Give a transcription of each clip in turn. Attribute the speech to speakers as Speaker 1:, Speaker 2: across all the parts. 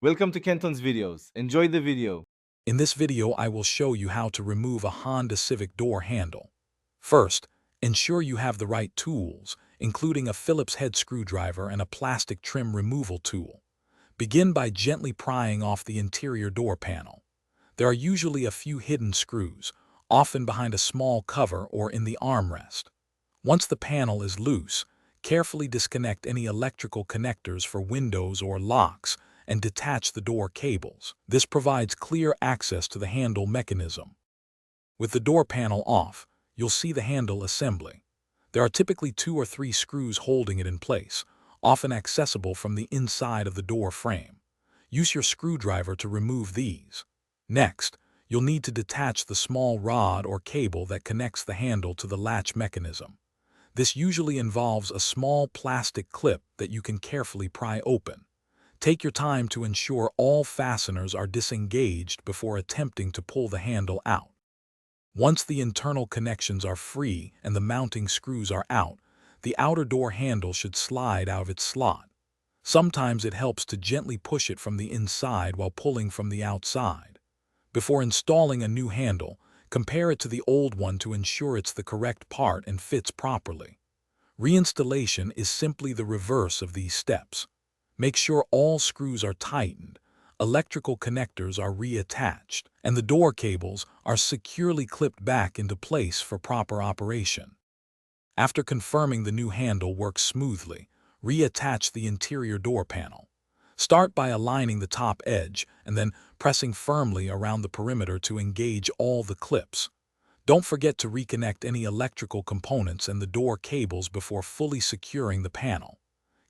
Speaker 1: Welcome to Kenton's videos. Enjoy the video.
Speaker 2: In this video, I will show you how to remove a Honda Civic door handle. First, ensure you have the right tools, including a Phillips head screwdriver and a plastic trim removal tool. Begin by gently prying off the interior door panel. There are usually a few hidden screws, often behind a small cover or in the armrest. Once the panel is loose, carefully disconnect any electrical connectors for windows or locks and detach the door cables. This provides clear access to the handle mechanism. With the door panel off, you'll see the handle assembly. There are typically 2 or 3 screws holding it in place, often accessible from the inside of the door frame. Use your screwdriver to remove these. Next, you'll need to detach the small rod or cable that connects the handle to the latch mechanism. This usually involves a small plastic clip that you can carefully pry open. Take your time to ensure all fasteners are disengaged before attempting to pull the handle out. Once the internal connections are free and the mounting screws are out, the outer door handle should slide out of its slot. Sometimes it helps to gently push it from the inside while pulling from the outside. Before installing a new handle, compare it to the old one to ensure it's the correct part and fits properly. Reinstallation is simply the reverse of these steps. Make sure all screws are tightened, electrical connectors are reattached, and the door cables are securely clipped back into place for proper operation. After confirming the new handle works smoothly, reattach the interior door panel. Start by aligning the top edge and then pressing firmly around the perimeter to engage all the clips. Don't forget to reconnect any electrical components and the door cables before fully securing the panel.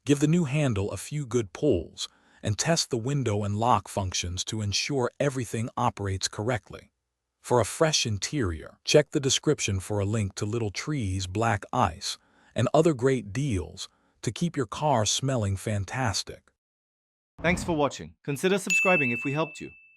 Speaker 2: Give the new handle a few good pulls and test the window and lock functions to ensure everything operates correctly. For a fresh interior, check the description for a link to Little Trees Black Ice and other great deals to keep your car smelling fantastic.
Speaker 1: Thanks for watching. Consider subscribing if we helped you.